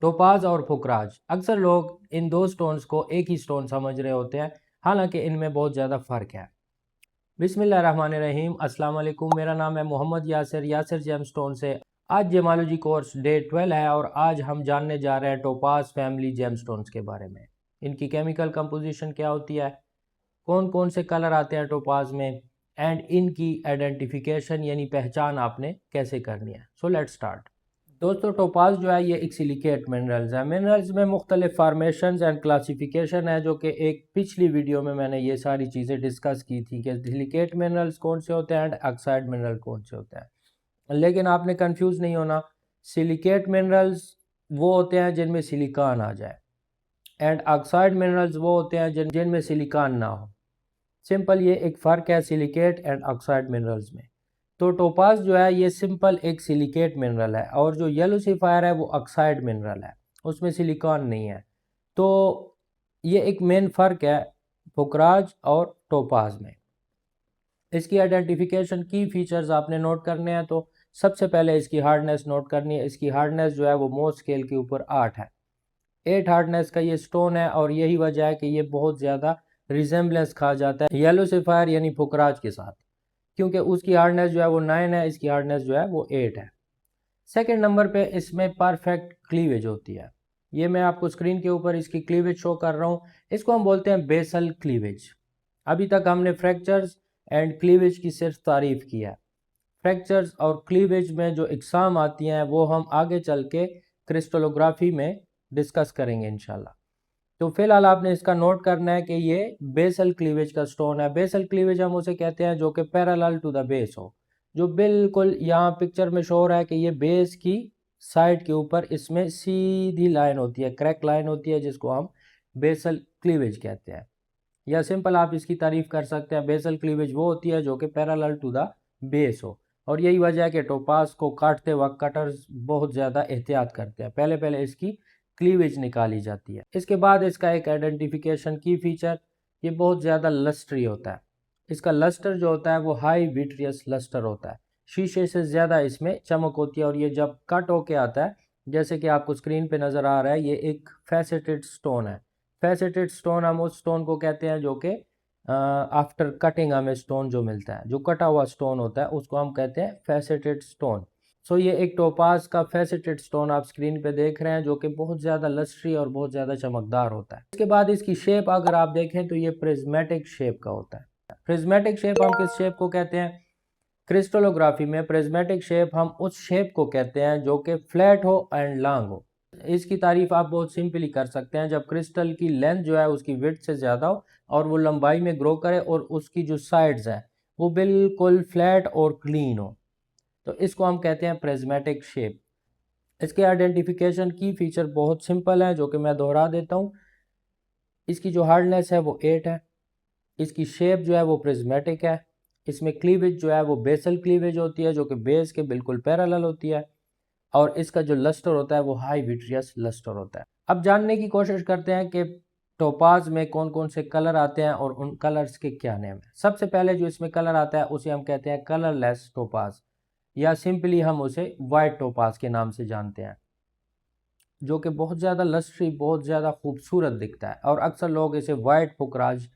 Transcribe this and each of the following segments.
Topaz और पुखराज, अक्सर लोग इन दो स्टोन्स को एक ही स्टोन समझ रहे होते हैं, हालांकि इनमें बहुत ज़्यादा फ़र्क है। बिस्मिल्लाहिर्रहमानिर्रहीम, अस्सलाम वालेकुम। मेरा नाम है मोहम्मद यासिर जेम स्टोन से। आज जेमालॉजी कोर्स डे 12 है और आज हम जानने जा रहे हैं टोपाज फैमिली जेम स्टोन्स के बारे में। इनकी केमिकल कंपोजिशन क्या होती है, कौन कौन से कलर आते हैं टोपाज में, एंड इनकी आइडेंटिफिकेशन यानी पहचान आपने कैसे करनी है। So let's start. दोस्तों, टोपाज जो है ये एक सिलिकेट मिनरल्स है। मिनरल्स में मुख्तलिफ फार्मेशंस एंड क्लासिफिकेशन है, जो कि एक पिछली वीडियो में मैंने ये सारी चीज़ें डिस्कस की थी कि सिलिकेट मिनरल्स कौन से होते हैं एंड ऑक्साइड मिनरल कौन से होते हैं। लेकिन आपने कंफ्यूज नहीं होना, सिलिकेट मिनरल्स वो होते हैं जिनमें सिलिकॉन आ जाए एंड ऑक्साइड मिनरल्स वो होते हैं जिनमें सिलिकॉन ना हो। सिंपल ये एक फ़र्क है सिलिकेट एंड ऑक्साइड मिनरल्स में। तो टोपाज जो है ये सिंपल एक सिलिकेट मिनरल है और जो येलो सफ़ायर है वो ऑक्साइड मिनरल है, उसमें सिलिकॉन नहीं है। तो ये एक मेन फ़र्क है पुखराज और टोपाज में। इसकी आइडेंटिफिकेशन की फीचर्स आपने नोट करने हैं। तो सबसे पहले इसकी हार्डनेस नोट करनी है। इसकी हार्डनेस जो है वो मोस्ट स्केल के ऊपर 8 है। 8 हार्डनेस का ये स्टोन है और यही वजह है कि ये बहुत ज़्यादा रिजेंबलेंस खा जाता है येलो सफ़ायर यानी पुखराज के साथ, क्योंकि उसकी हार्डनेस जो है वो 9 है, इसकी हार्डनेस जो है वो 8 है। सेकंड नंबर पे इसमें परफेक्ट क्लीवेज होती है। ये मैं आपको स्क्रीन के ऊपर इसकी क्लीवेज शो कर रहा हूँ। इसको हम बोलते हैं बेसल क्लीवेज। अभी तक हमने फ्रैक्चर्स एंड क्लीवेज की सिर्फ तारीफ की है। फ्रैक्चर्स और क्लीवेज में जो इकसाम आती हैं वो हम आगे चल के क्रिस्टलोग्राफी में डिस्कस करेंगे इंशाल्लाह। तो फिलहाल आपने इसका नोट करना है कि ये बेसल क्लीवेज का स्टोन है। बेसल क्लीवेज हम उसे कहते हैं जो कि पैरेलल टू द बेस हो, जो बिल्कुल यहाँ पिक्चर में शो हो रहा है कि ये बेस की साइड के ऊपर इसमें सीधी लाइन होती है, क्रैक लाइन होती है, जिसको हम बेसल क्लीवेज कहते हैं। या सिंपल आप इसकी तारीफ कर सकते हैं, बेसल क्लीवेज वो होती है जो कि पैरेलल टू द बेस हो। और यही वजह है कि टोपाज को काटते वक्त कटर्स बहुत ज़्यादा एहतियात करते हैं, पहले पहले इसकी क्लीवेज निकाली जाती है। इसके बाद इसका एक आइडेंटिफिकेशन की फीचर, ये बहुत ज़्यादा लस्ट्री होता है। इसका लस्टर जो होता है वो हाई विट्रियस लस्टर होता है, शीशे से ज़्यादा इसमें चमक होती है। और ये जब कट होके आता है, जैसे कि आपको स्क्रीन पे नज़र आ रहा है, ये एक फैसेटेड स्टोन है। फैसेटेड स्टोन हम उस स्टोन को कहते हैं जो कि आफ्टर कटिंग हमें स्टोन जो मिलता है, जो कटा हुआ स्टोन होता है, उसको हम कहते हैं फैसेटेड स्टोन। सो ये एक टोपाज का फैसेटेड स्टोन आप स्क्रीन पे देख रहे हैं, जो कि बहुत ज़्यादा लस्ट्री और बहुत ज़्यादा चमकदार होता है। इसके बाद इसकी शेप अगर आप देखें तो ये प्रिज्मेटिक शेप का होता है। प्रिज्मेटिक शेप हम किस शेप को कहते हैं? क्रिस्टलोग्राफी में प्रिज्मेटिक शेप हम उस शेप को कहते हैं जो कि फ्लैट हो एंड लॉन्ग हो। इसकी तारीफ आप बहुत सिंपली कर सकते हैं, जब क्रिस्टल की लेंथ जो है उसकी विड्थ से ज़्यादा हो और वो लंबाई में ग्रो करे और उसकी जो साइड्स हैं वो बिल्कुल फ्लैट और क्लीन हो, तो इसको हम कहते हैं प्रिज्मेटिक शेप। इसके आइडेंटिफिकेशन की फीचर बहुत सिंपल है, जो कि मैं दोहरा देता हूँ। इसकी जो हार्डनेस है वो 8 है, इसकी शेप जो है वो प्रिज्मेटिक है, इसमें क्लीवेज जो है वो बेसल क्लीवेज होती है जो कि बेस के बिल्कुल पैरेलल होती है, और इसका जो लस्टर होता है वो हाई विट्रियस लस्टर होता है। अब जानने की कोशिश करते हैं कि टोपाज में कौन कौन से कलर आते हैं और उन कलर्स के क्या नेम है। सबसे पहले जो इसमें कलर आता है उसे हम कहते हैं कलरलेस टोपाज, या सिंपली हम उसे वाइट टोपाज के नाम से जानते हैं, जो कि बहुत ज़्यादा लस्ट्री, बहुत ज़्यादा खूबसूरत दिखता है और अक्सर लोग इसे वाइट पुखराज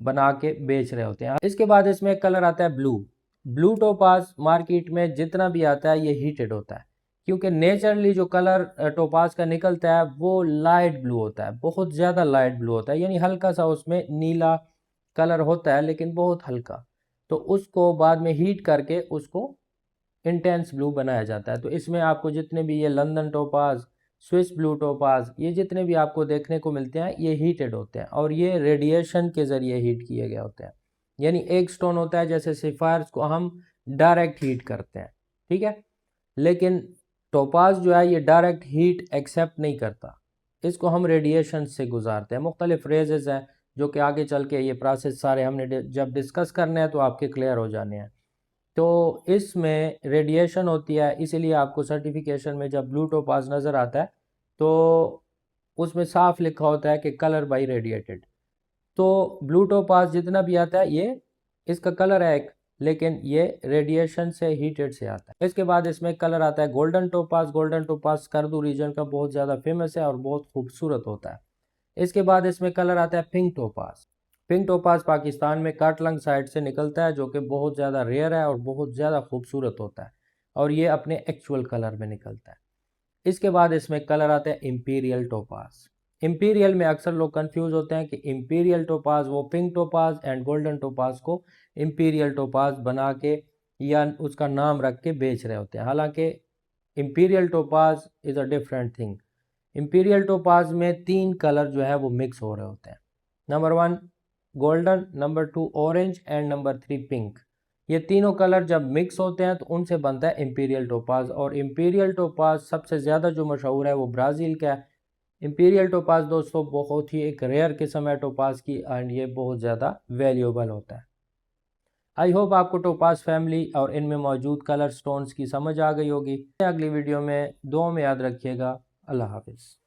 बना के बेच रहे होते हैं। इसके बाद इसमें कलर आता है ब्लू। ब्लू टोपाज मार्केट में जितना भी आता है ये हीटेड होता है, क्योंकि नेचुरली जो कलर टोपाज का निकलता है वो लाइट ब्लू होता है, बहुत ज़्यादा लाइट ब्लू होता है, यानी हल्का सा उसमें नीला कलर होता है लेकिन बहुत हल्का। तो उसको बाद में हीट करके उसको इंटेंस ब्लू बनाया जाता है। तो इसमें आपको जितने भी ये London topaz, Swiss blue topaz, ये जितने भी आपको देखने को मिलते हैं ये हीटेड होते हैं और ये रेडिएशन के ज़रिए हीट किए गए होते हैं। यानी एक स्टोन होता है जैसे सफ़ायर्स को हम डायरेक्ट हीट करते हैं, ठीक है, लेकिन टोपाज जो है ये डायरेक्ट हीट एक्सेप्ट नहीं करता, इसको हम रेडिएशन से गुजारते हैं। मुख्तलिफ रेजेस हैं जो कि आगे चल के ये प्रोसेस सारे हमने जब डिस्कस करने हैं तो आपके क्लियर हो जाने हैं। तो इसमें रेडिएशन होती है, इसीलिए आपको सर्टिफिकेशन में जब ब्लू टोपाज नज़र आता है तो उसमें साफ लिखा होता है कि कलर बाई रेडिएटेड। तो ब्लू टोपाज जितना भी आता है ये इसका कलर है एक लेकिन ये रेडिएशन से हीटेड से आता है। इसके बाद इसमें कलर आता है golden topaz. Golden topaz Skardu region का बहुत ज़्यादा फेमस है और बहुत खूबसूरत होता है। इसके बाद इसमें कलर आता है pink topaz. Pink topaz Pakistan में काटलंग साइड से निकलता है, जो कि बहुत ज़्यादा रेयर है और बहुत ज़्यादा खूबसूरत होता है और ये अपने एक्चुअल कलर में निकलता है। इसके बाद इसमें कलर आता है इंपीरियल टोपाज। इंपीरियल में अक्सर लोग कंफ्यूज होते हैं कि इंपीरियल टोपाज वो pink topaz and golden topaz को इंपीरियल टोपाज बना के या उसका नाम रख के बेच रहे होते हैं। हालांकि imperial topaz is a different thing. Imperial topaz में 3 कलर जो है वो मिक्स हो रहे होते हैं। Number 1 golden, number 2 orange and number 3 pink. ये तीनों कलर जब मिक्स होते हैं तो उनसे बनता है इंपीरियल टोपाज। और इंपीरियल टोपाज सबसे ज़्यादा जो मशहूर है वो ब्राज़ील का है। इंपीरियल टोपाज दोस्तों बहुत ही एक रेयर किस्म है टोपाज की एंड ये बहुत ज़्यादा वैल्यूएबल होता है। आई होप आपको टोपाज फैमिली और इनमें मौजूद कलर स्टोन्स की समझ आ गई होगी। अगली वीडियो में दुआ में याद रखिएगा। अल्लाह हाफिज़।